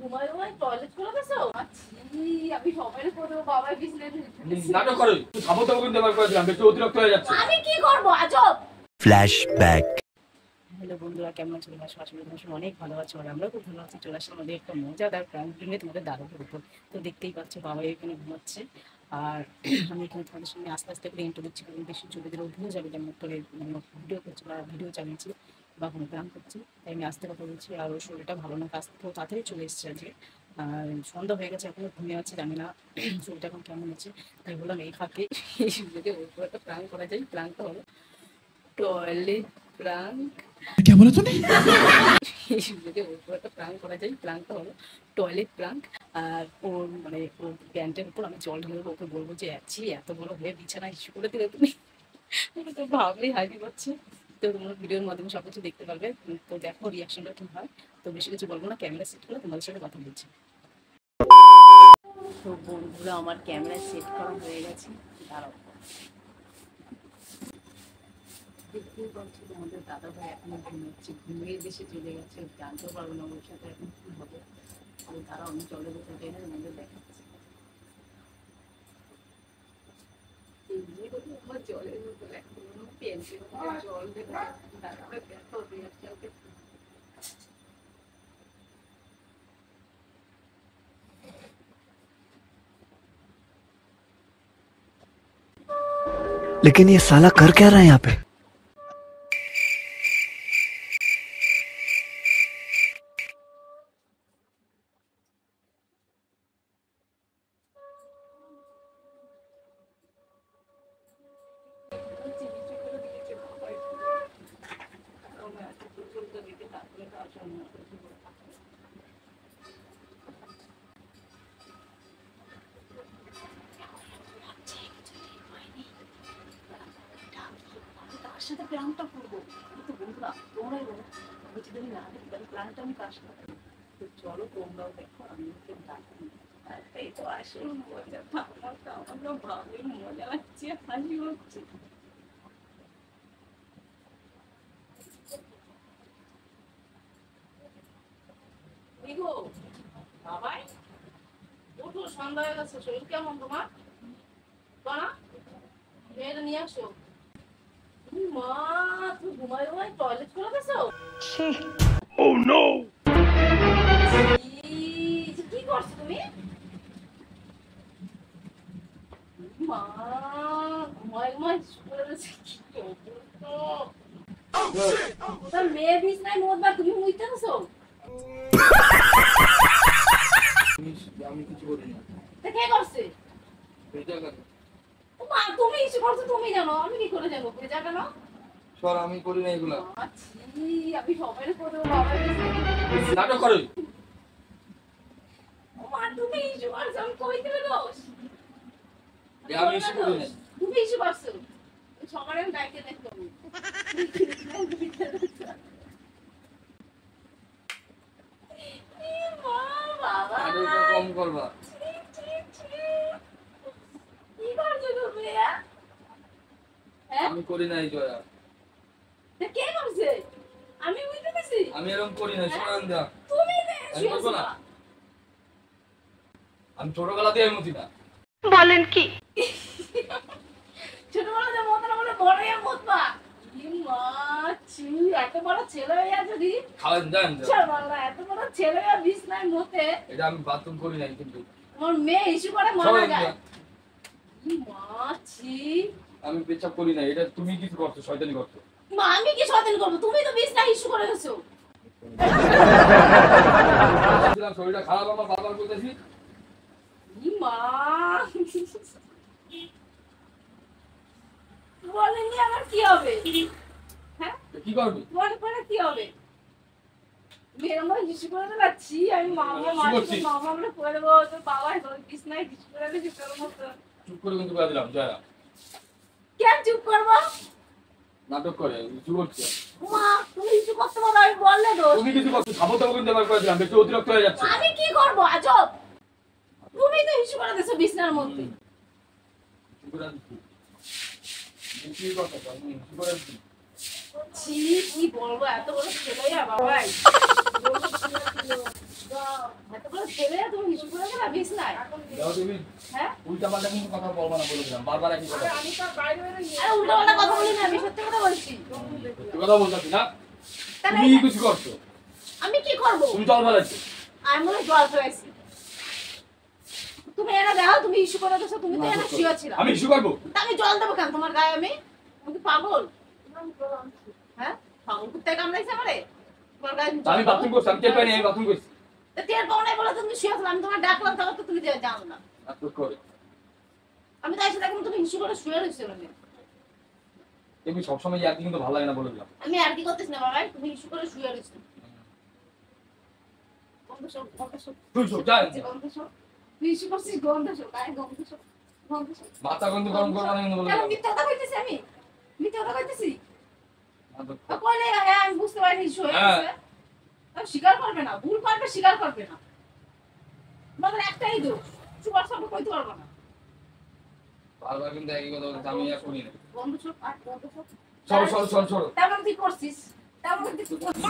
ঘুমাই ঘুমাই টয়লেট করে দিছো? আমি সবাই করে বাবা বিছানায় নাটক করো। খাবো তো কিন্তু এবার করে দিলাম, একটু অতিরিক্ত হয়ে যাচ্ছে। আমি কি করব আজব? ফ্ল্যাশব্যাক। হ্যালো বন্ধুরা, কেমন আছো? আসলে তোমার অনেক ভালো আছো আর আমরাও খুব ভালো আছি। চলে আসলাম আমাদের একটা মজাদার প্র্যাঙ্ক ভিডিও তোমাদের দাদার উপর। তো দেখতেই পাচ্ছ বাবা এখানে ঘুমাচ্ছে আর আমি এখানে তোমাদের সঙ্গে আস্তে আস্তে করে ইন্টারভিউ দিচ্ছি, কারণ বেশি চলে দিলেও ভুলে যাবে যে আমি করে ভিডিও করছি বা ভিডিও চালিয়েছি বা কোনো প্ল্যান করছি। তাই আমি আস্তে কথা বলছি আর ওর শরীরটা ভালো না, কাজ থেকে তাড়াতাড়ি চলে এসেছে আজকে। আর সন্ধ্যা হয়ে গেছে, এখনো ঘুমিয়ে আছে, জানি না শরীরটা এখন কেমন আছে। তাই বললাম এই ফাঁকে যদি ওর উপর একটা প্ল্যান করা যায়। প্ল্যানটা হলো টয়লেট প্ল্যাঙ্ক। क्या बोला तूने? যদি ওর উপর একটা প্ল্যাঙ্ক করা যায়। প্ল্যাঙ্কটা হলো টয়লেট প্ল্যাঙ্ক। আর ওর মানে ওর প্যান্টের উপর আমি জল ঢেলে ওকে বলবো যে এত বড় হয়ে বিছানা ইস্যু করে দিলে তুমি। তো ভাবলেই হাসি পাচ্ছে। তো তোমরা ভিডিওর মাধ্যমে সব কিছু দেখতে পারবে। তো দেখো রিয়াকশনটা কি হয়। তো বেশি কিছু বলবো না, ক্যামেরা সেট করে তোমাদের সাথে কথা বলছি। তো বন্ধুরা, আমার ক্যামেরা সেট করা হয়ে গেছে। দাঁড়াও, দেখতেই পাচ্ছি তোমাদের দাদা ভাই এখনো ঘুমাচ্ছে, ঘুমিয়ে দেশে চলে গেছে। জানতেও পারবো না ওর সাথে এখন কি হবে। আমি তারা অনেক জলে বসে টেনে তোমাদের দেখাচ্ছি। আমার জলের মতো এখন পেন্সিল জল দেবে তারপরে দেখো রিয়াকশনটা। लेकिन ये साला कर क्या रहा है यहाँ पे? সাথে প্ল্যানটা করবো কিন্তু বন্ধুরা তোমরাই বলো, আমি যদি না দেখি তাহলে প্ল্যানটা আমি কার সাথে। তো চলো তোমরাও দেখো, আমি ওকে ডাকি। তাই তো আসল মজা, আমার ভাবে মজা লাগছে, হাসি হচ্ছে। বাবাই ওঠো, সন্ধ্যা হয়ে গেছে, শরীর কেমন তোমার? বানা মেয়েটা নিয়ে আসো। মা তুমি ঘুমাই ঘুমাই টয়লেট করে দিছো? Oh no! কি করছো তুমি? মা ঘুমাই ঘুমাই করে দিছো, কি অবস্থা! মেয়ে বিছনায় মোটবার তুমি মুইতে দিছো? আমি কিছু করি না। তা কে করছে? ভেজা কেন? মা তুমি ইস্যু করছো, তুমি জানো, আমি কি করে জানবো? ভেজা কেন? সর, আমি করি না এগুলা। আমি সবাই করে বাবা নাটক করো। মা তুমি ইস্যু করছো, আমি কই দিবে দোষ? আমি ইস্যু করি না। তুমি ইস্যু করছো, সকালে আমি ডাইকে দেখতে হবে। বাবা নাটকটা কম করবা। কি করছো তুমি? আমি করি না এই জয়া। কে করছে? আমি বুঝতে পারছি। আমি এরকম করি না, শোনান দা। তুমি আমি করবো না। আমি ছোটবেলাতে এমনই না। বলেন কি? ছোটবেলাতে মত না বলে বড় হয়ে মতবা। কি মাছি, এত বড় ছেলে হয়ে আছে দি। খাওয়ান দেন। শালা এত বড় ছেলে হয়ে বিছনায় মতে। এটা আমি বাথরুম করি না কিন্তু। আমার মেয়ে ইস্যু করে মারা যায়। কি মাছি। আমি পেছাব করি না, এটা তুমি কিছু করছো, শয়তানি করছো। মা আমি কি শয়তানি করব? তুমি তো বিছনায় ইস্যু করে গেছো। শরীরটা খারাপ, আমার বাবার বলতেছি। কি মা বলেনি আমার কি হবে? হ্যাঁ কি করবি? বলে পরে কি হবে? মেয়ের মা ইস্যু করে দিলাচ্ছি, আমি মামা আমরা করে দেবো। তো বাবা বিছনায় ইস্যু করে দিয়েছি তোর মতো। চুপ করে কিন্তু করে দিলাম জয়া। কেন চুপ করবো? নাটক করে ইস্যু করছে। মা তুমি ইস্যু করতে পারো, আমি বললে তো। তুমি কিছু করছো, খাবো তো কিন্তু এবার করে দিলাম, একটু অতিরিক্ত হয়ে যাচ্ছে। আমি কি করবো আজব? তুমি তো ইস্যু করে দিয়েছো বিছনার মধ্যে। কি কথা আমি ইস্যু করে দিই। ছি কি বলবো, এত বড় ছেলে বাবাই। এতগুলো ছেলে তুমি হিসু করে গেলা বিছনায়। দেখো তুমি হ্যাঁ উল্টাপাল্টা কিন্তু কথা বলবা না বলে দিলাম, বারবার একই কথা। আরে উল্টো পাল্টা কথা বলি না, আমি সত্যি কথা বলছি। সত্যি কথা বলতাছি না, তাহলে তুমি কিছু করছো, আমি কি করবো? তুমি জল ফেলাচ্ছো। আমি মনে হয় জল ফেলাইছি। তুমি এনে দাও, তুমি ইস্যু করে দিছো, তুমি তো এনে শুয়েছিলা। আমি ইস্যু করবো? তা আমি জল দেবো কেন তোমার গায়ে? আমি কি পাগল? হ্যাঁ পাগল কুত্তায় কামড়াইছে আমারে? তোমার গায়ে তা আমি বাথরুম করছি, আমি টের পাইনি আমি বাথরুম করছি। তা টের পাও নাই বলে তুমি শুয়েছিলা, আমি তোমার ডাকলাম তখন তো তুমি জানো না। নাটক করে আমি তাই সেটা তুমি ইস্যু করে শুয়ে রয়েছো মানে। তুমি সবসময় ইয়ার কিন্তু ভালো লাগে না বলে দিলাম। আমি আর কি করতেছ না বাবা, তুমি ইস্যু করে শুয়ে রয়েছো। গন্ধ সব তুই সব যাই গন্ধ সব তুই ইস্যু করছিস, গন্ধ সব গায়ে গন্ধ সব গন্ধ সব। মাথা গন্ধ গরম করবা না কিন্তু বলে কেন দিলাম। মিথ্যা কথা কইতেছি আমি? মিথ্যা কথা কইতেছি? নাটক আর কইলে হ্যাঁ আমি বুঝতে পারিনি ইস্যু হয়ে হ্যাঁ। গেছে। আর স্বীকার করবে না, ভুল করবে স্বীকার করবে না। তোমাদের একটাই দোষ, সুপার সব কইতে পারবো না। বারবার কিন্তু একই কথা বলতে আমি আর করি না। গন্ধ সব আর গন্ধ সব। সরো সরো সরো সরো। তেমন তুই করছিস, তেমন তুই করছিস।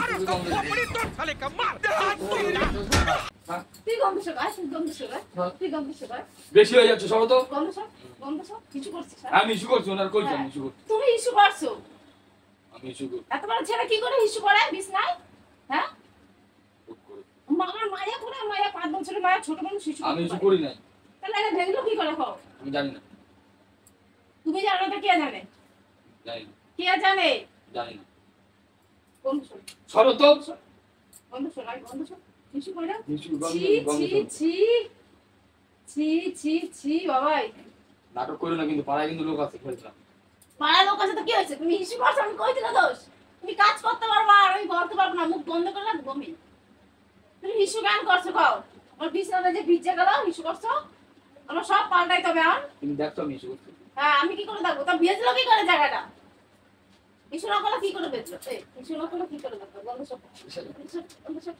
তুই গন্ধ সব আয়, তুই গন্ধ সব আয়, তুই গন্ধ সব আয়। বেশি হয়ে যাচ্ছে, সরো তো। গন্ধ সব কিছু করছিস হ্যাঁ? আমি ইস্যু করছি, ওনার কইছি আমি ইস্যু করছি। তুমি ইস্যু করছো? আমি ইস্যু করছি। এত বড় ছেলে কি করে ইস্যু করে বিছনায়? হ্যাঁ আমার মায়া করে, মায়া 5 বছরের মায়া, ছোট মানুষ ইস্যু আমি ইস্যু করি নাই, তাহলে এটা দেখলো কি করে হোক? আমি জানি না, তুমি জানো না, কে জানে? জানি না, কে জানে? জানি না। গন্ধ সব সরো তো। গন্ধ সব আয়, গন্ধ সব ইস্যু করে না? ইস্যু ছি গন্ধ ছি ছি ছি ছি ছি বাবাই। নাটক করো না কিন্তু, পাড়ায় কিন্তু লোক আছে খেলছিলাম। পাড়ার লোক আছে তো কি হয়েছে? তুমি ইস্যু করছো, আমি কই দিলা দোষ? তুমি কাজ করতে পারবা আর আমি করতে পারবো না, মুখ বন্ধ করে রাখবো আমি। তুমি ইস্যু কেন করছো কও? আমার বিছানাটা যে ভিজে গেল ইস্যু করছো? আমার সব পাল্টাইতে হবে আর। তুমি দেখছো আমি ইস্যু করছি। হ্যাঁ আমি কি করে থাকবো? তা ভিজলো কি করে জায়গাটা? ইস্যু না করলে কি করে বেচলো? এই ইস্যু না করলে কি করে বেচলো? গন্ধ সব গন্ধ সব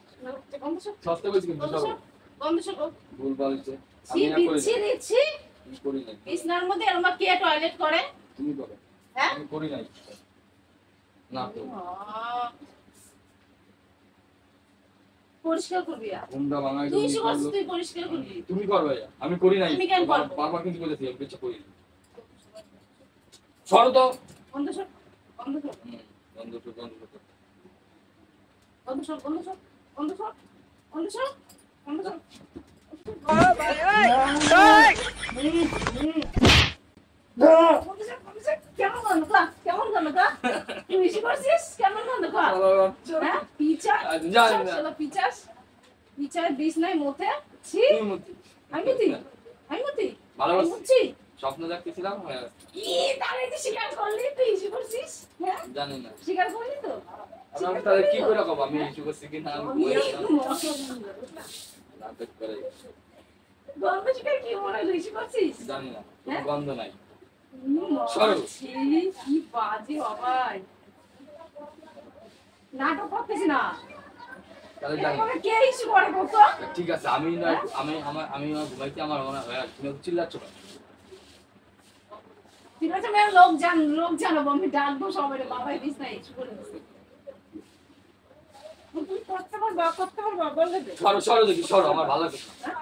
গন্ধ সব সস্তা বলছি কিন্তু গন্ধ সরো। সব গন্ধ সব ভুল বলছে, ছি আমি আর করি বিচ্ছি না, দিচ্ছি। আমি করি নাই। বিছনার মধ্যে এরকম কে টয়লেট করে? তুমি করো, হ্যাঁ আমি করি নাই। না তো পরিষ্কার করবি আর। ঘুমটা ভাঙাই তুই তুমি ইস্যু করছিস, করলো। তুই পরিষ্কার করবি। তুমি করবে, আমি করি নাই। আমি কেন করবো? বারবার কিন্তু বলেছি আমি কিছু করি না। সরো তো। গন্ধ সব গন্ধ সব বন্ধ তো বন্ধ তো। গন্ধ সব গন্ধ সব গন্ধ সব গন্ধ সব গন্ধ সব। কেমন গন্ধ কা? কেমন গন্ধ কা? তুই ইস্যু করছিস? কেমন গন্ধ কা? হ্যাঁ পিচা জানি না। শালা পিচাস পিচার বিষ নাই মোতে। ছি তুমি মতি। আমি মতি আমি মতি ভালোবাসি। আমি মুচ্ছি। স্বপ্ন দেখতেছিলাম, হ্যাঁ, ই তাহলে তুই স্বীকার করলি তুই ইস্যু করছিস? হ্যাঁ জানি না। স্বীকার করলি তো? আমি তাহলে কি করে কব আমি ইস্যু করছি কিনা, আমি নাটক করে গন্ধ স্বীকার কি মনে হলো ইস্যু করছিস? জানি না। হ্যাঁ? গন্ধ নাই। সরো। কি বাজে বাবাই। নাটক করতেছি না। তাহলে জানি। এভাবে কে ইস্যু করে কত? ঠিক আছে, আমি নয় আমি ঘুমাইতে আমার মনে হয় তুমি চিল্লাচ্ছ কেন? ঠিক আছে আমি লোক জানাবো, আমি ডাকবো সবাই বাবাই দিস না ইস্যু করে দিস। তুই করতে পারবা বললে দে। সরো সরো দেখি, সরো, আমার ভালো লাগে না। হ্যাঁ?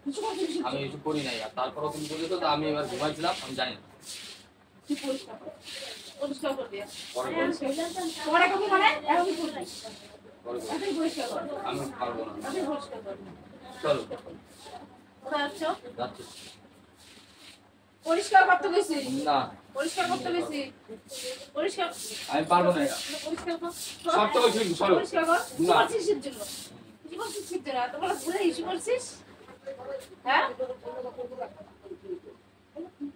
ইস্যু করছিস? আমি কিছু করি নাই, আর তারপরও তুমি বলেছো তো আমি এবার ঘুমাইছিলাম, আমি জানি না। তুই পরিষ্কার কর। পরিষ্কার করবি। পরে করবো, পরে কবি মানে এখন করবি। পরে করবো। এখন পরিষ্কার কর। আমি পারবো না। এখন পরিষ্কার কর। চলো কোথায় যাচ্ছ? যাচ্ছি। পরিষ্কার করতে গেছি। না, পরিষ্কার করতে গেছি। পরিষ্কার আমি পারবো না এটা। পরিষ্কার কর। সব তো বলছি, সরো। পরিষ্কার কর। কি না। করছিস এর জন্য? কি করছিস এর জন্য? এত বড় ভুলে ইস্যু করছিস? হ্যাঁ?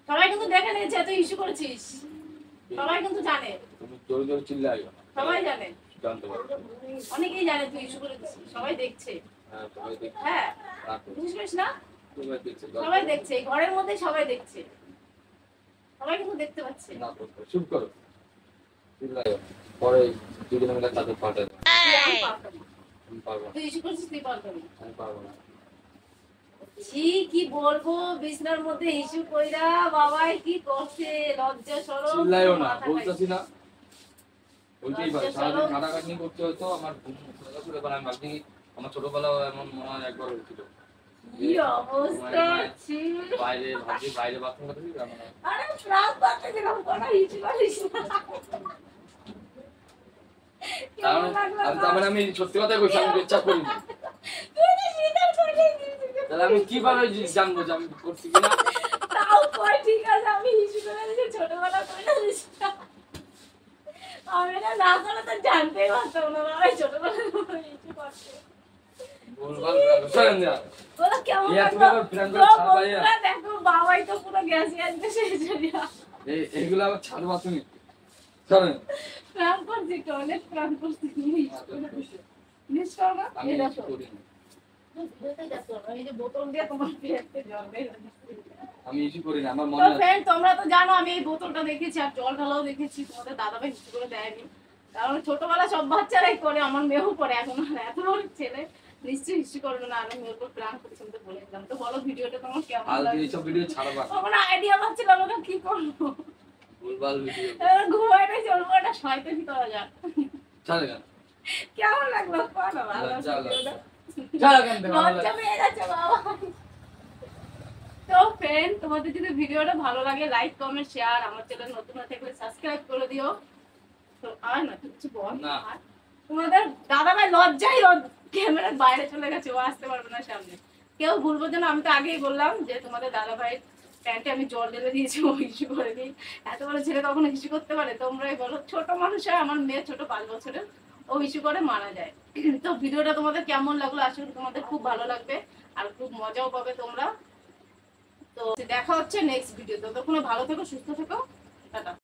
সবাই কিন্তু দেখে নিয়েছে তুই ইস্যু করেছিস। সবাই কিন্তু জানে। তুমি জোরে জোরে চিল্লাই না। সবাই জানে। জানতে পারো। অনেকেই জানে তুই ইস্যু করেছিস। সবাই দেখছে। হ্যাঁ, সবাই দেখছে। হ্যাঁ। রাখো। বুঝিস করিস না? সবাই দেখছে। সবাই দেখছে। এই ঘরের মধ্যে সবাই দেখছে। সবাই কিন্তু দেখতে পাচ্ছে। না করতে, চুপ করো। চিল্লাই না। পরে দুজনে মিলে তাদের পাল্টে দেবো। তুই এখন পারবি না। আমি পারবো না। তুই ইস্যু করছিস তুই পারবি না। আমি পারবো না। ছি কি বলবো বিছনার মধ্যে ইস্যু কইরা বাবাই কি করছে লজ্জা শরম। চিল্লাইও না, মাথা বলতেছি না। বলতেই পারি, লজ্জা সারাদিন শরম। খাটাখাটনি করতে হতো আমার ঘুম, এবার আমি ভাবছি আমার ছোটবেলাও এমন মনে হয় একবার হয়েছিল। কি অবস্থা ছিল। বাইরে ভাবছি বাইরে বাথরুম করতে দিই আমরা। আরে ফ্রাক বাতে দিলাম কোন হিচি করিস না। কারণ তার মানে আমি সত্যি কথা কইছি, আমি ইচ্ছা করি না। তুই তো স্বীকার করে দিয়েছিস। তাহলে আমি কিভাবে জানবো যে আমি করছি কিনা? তাও কই ঠিক আছে, আমি হিচি করে দিয়েছি ছোটবেলা করে দিয়েছি। আমি না করে তো জানতেই পারতাম না বাবা ছোটবেলা করে হিচি করছে। ভুলভাল সরেন না। বলো কেমন ইয়া তুমি লাগলো? আবার প্ল্যান করে ছাড় ভাইয়া। দেখো বাবাই তো পুরো গেছে আজকে সেই জন্য। এইগুলো আবার ছাড়বা তুমি। সরেন। প্ল্যান করছি তো, অনেক প্ল্যান করছি। মিস করো না? আমি এই কিছু দেখো। করি না। এই যে বোতল দিয়ে তোমার পেটে জল বের হচ্ছে। আমি ইস্যু করি না, আমার তো মনে আছে। ফ্রেন্ড তোমরা তো জানো আমি এই বোতলটা দেখেছি আর জল ঢালাও দেখেছি, তোমাদের দাদাভাই কিছু করে দেয়নি। কারণ ছোটবেলা সব বাচ্চারাই করে, আমার মেয়েও করে, এখন আর এত বড় ছেলে নিশ্চয়ই হিস্ট্রি করবে না। আর আমি ওর উপর প্ল্যান করছি, আমি তো বলে দিলাম। তো বলো ভিডিওটা তোমার কেমন আলদি লাগছে? এইসব ভিডিও ছাড়বা। আমার আইডিয়া পাচ্ছিলাম না কি করবো। ভুলভাল ভিডিও ঘুমাই নাই চলবো, এটা শয়তানি করা যাক। ছাড়ে কেন? কেমন লাগলো? বলো ভালো লজ্জা ভিডিওটা। ছাড়ে কেন? লজ্জা পেয়ে যাচ্ছে বাবা। তো ফ্রেন্ড তোমাদের যদি ভিডিওটা ভালো লাগে লাইক কমেন্ট শেয়ার, আমার চ্যানেল নতুন হয়ে থাকলে সাবস্ক্রাইব করে দিও। তো আর না কিছু বল না। আর তোমাদের দাদাভাই লজ্জাই ক্যামেরার বাইরে চলে গেছে, ও আসতে পারবে না সামনে। কেউ ভুলবো যেন, আমি তো আগেই বললাম যে তোমাদের দাদাভাই প্যান্টে আমি জল ঢেলে দিয়েছি, ও ইস্যু করে দিই। এত বড় ছেলে কখনো ইস্যু করতে পারে? তোমরাই বলো। ছোট মানুষ হয়, আমার মেয়ে ছোট 5 বছরের, ও ইস্যু করে মারা যায়। তো ভিডিওটা তোমাদের কেমন লাগলো? আশা করি তোমাদের খুব ভালো লাগবে আর খুব মজাও পাবে তোমরা। তো দেখা হচ্ছে নেক্সট ভিডিও। ততক্ষণে ভালো থেকো, সুস্থ থেকো, টাটা।